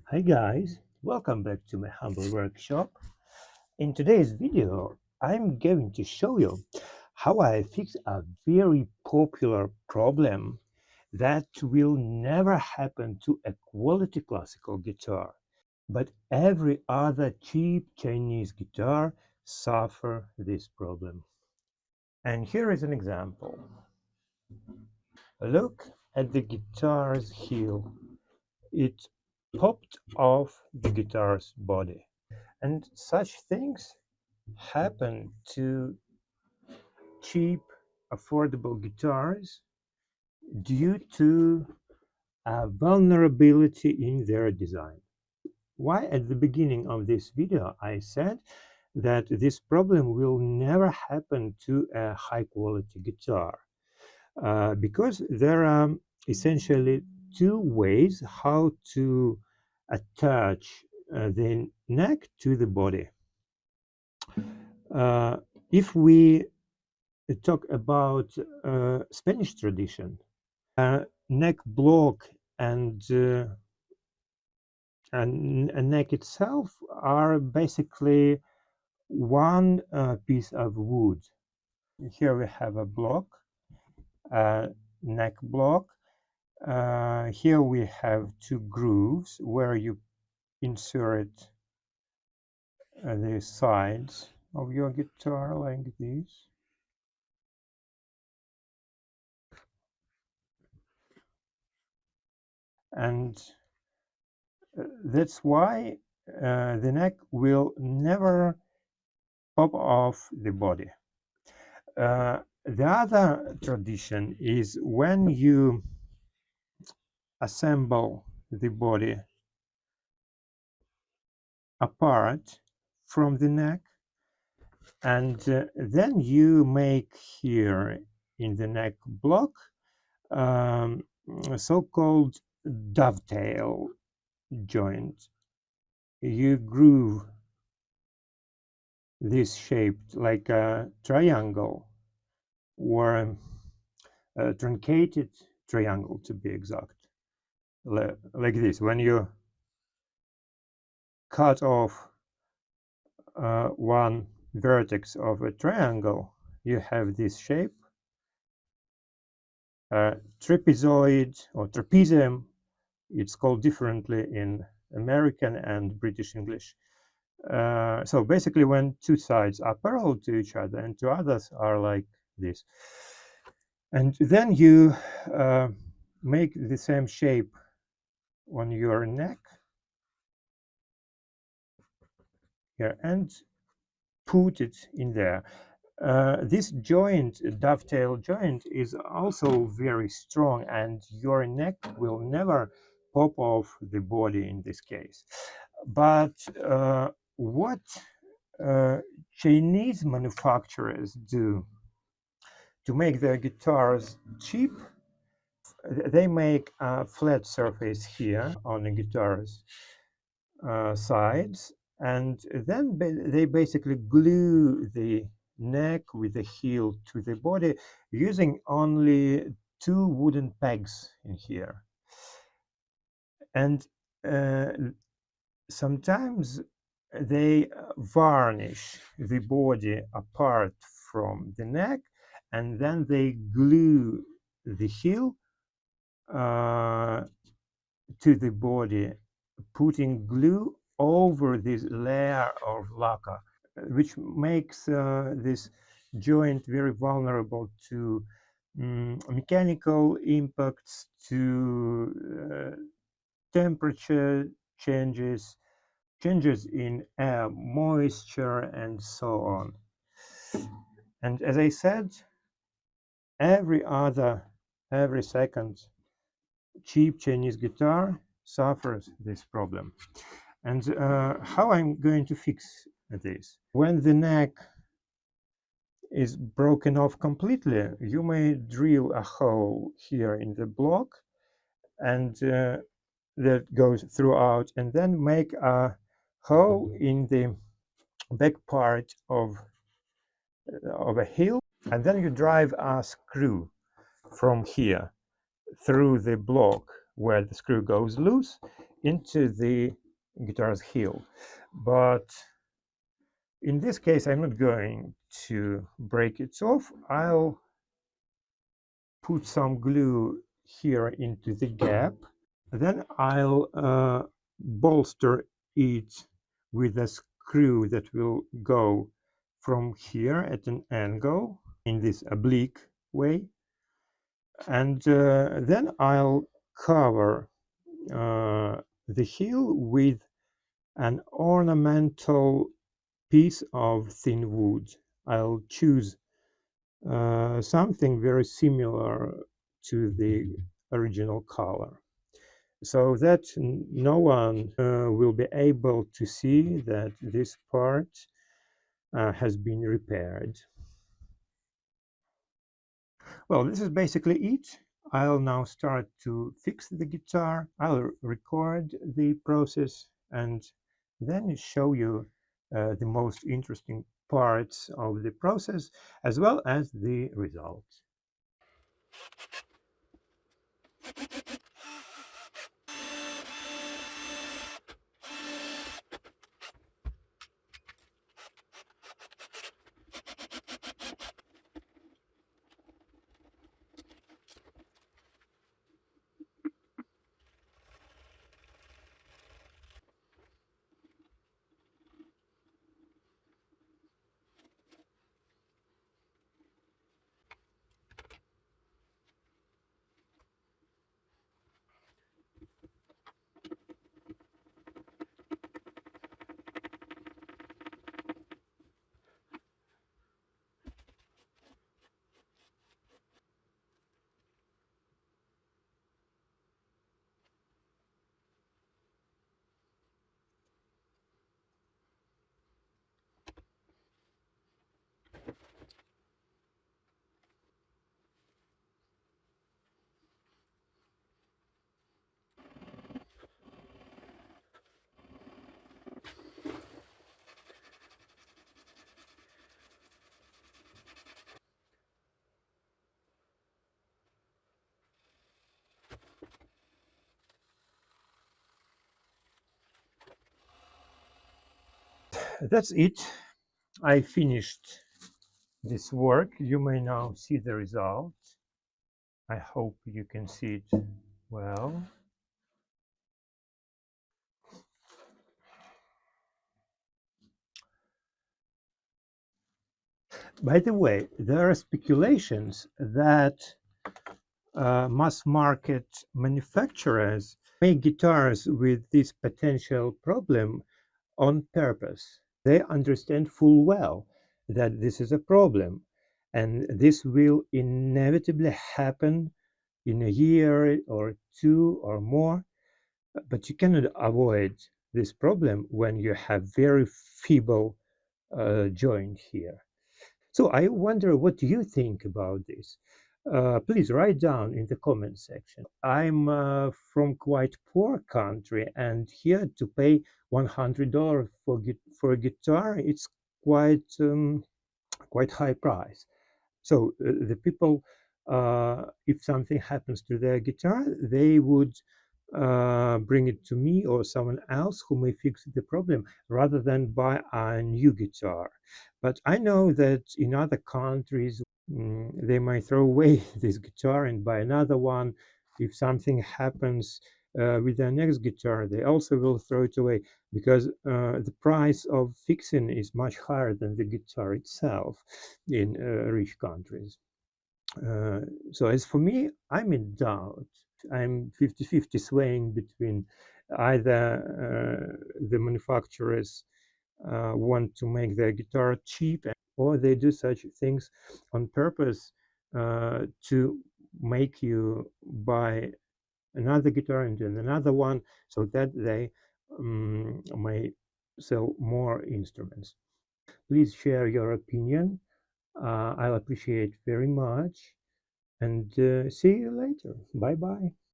Hi guys, welcome back to my humble workshop. In today's video, I'm going to show you how I fix a very popular problem that will never happen to a quality classical guitar. But every other cheap Chinese guitar suffer this problem. And here is an example. Look at the guitar's heel. It popped off the guitar's body. And such things happen to cheap, affordable guitars due to a vulnerability in their design. Why at the beginning of this video I said that this problem will never happen to a high quality guitar? Because there are essentially two ways how to attach the neck to the body. Uh, if we talk about Spanish tradition, neck block and neck itself are basically one piece of wood. Here we have a block, neck block. Here we have two grooves where you insert the sides of your guitar like this. And that's why the neck will never pop off the body. The other tradition is when you assemble the body apart from the neck, and then you make here in the neck block a so-called dovetail joint. You groove this shaped like a triangle or a truncated triangle, to be exact, like this. When you cut off one vertex of a triangle, you have this shape. Trapezoid or trapezium, it's called differently in American and British English. So basically when two sides are parallel to each other and two others are like this. And then you make the same shape on your neck here and put it in there. This joint, dovetail joint, is also very strong, and your neck will never pop off the body in this case. But what Chinese manufacturers do to make their guitars cheap, they make a flat surface here on the guitar's sides, and then they basically glue the neck with the heel to the body using only two wooden pegs in here. And sometimes they varnish the body apart from the neck, and then they glue the heel to the body, putting glue over this layer of lacquer, which makes this joint very vulnerable to mechanical impacts, to temperature changes, changes in air moisture, and so on. And as I said, every second cheap Chinese guitar suffers this problem. And how I'm going to fix this? When the neck is broken off completely, you may drill a hole here in the block, and that goes throughout, and then make a hole in the back part of a heel, and then you drive a screw from here through the block where the screw goes loose into the guitar's heel. But in this case, I'm not going to break it off. I'll put some glue here into the gap. Then I'll bolster it with a screw that will go from here at an angle in this oblique way. And then I'll cover the heel with an ornamental piece of thin wood. I'll choose something very similar to the original color so that no one will be able to see that this part has been repaired. Well, this is basically it. I'll now start to fix the guitar. I'll record the process and then show you the most interesting parts of the process as well as the result. That's it. I finished this work. You may now see the result. I hope you can see it well. By the way, there are speculations that mass market manufacturers make guitars with this potential problem on purpose. They understand full well that this is a problem, and this will inevitably happen in a year or two or more. But you cannot avoid this problem when you have very feeble joint here. So I wonder what you think about this. Please write down in the comment section. I'm from quite poor country, and here to pay $100 for a guitar, it's quite high price. So the people, if something happens to their guitar, they would bring it to me or someone else who may fix the problem rather than buy a new guitar. But I know that in other countries, they might throw away this guitar and buy another one. If something happens with their next guitar, they also will throw it away because the price of fixing is much higher than the guitar itself in rich countries. So as for me, I'm in doubt. I'm 50-50 swaying between either the manufacturers want to make their guitar cheap or they do such things on purpose to make you buy another guitar and then another one so that they may sell more instruments. Please share your opinion. I'll appreciate very much and see you later. Bye bye.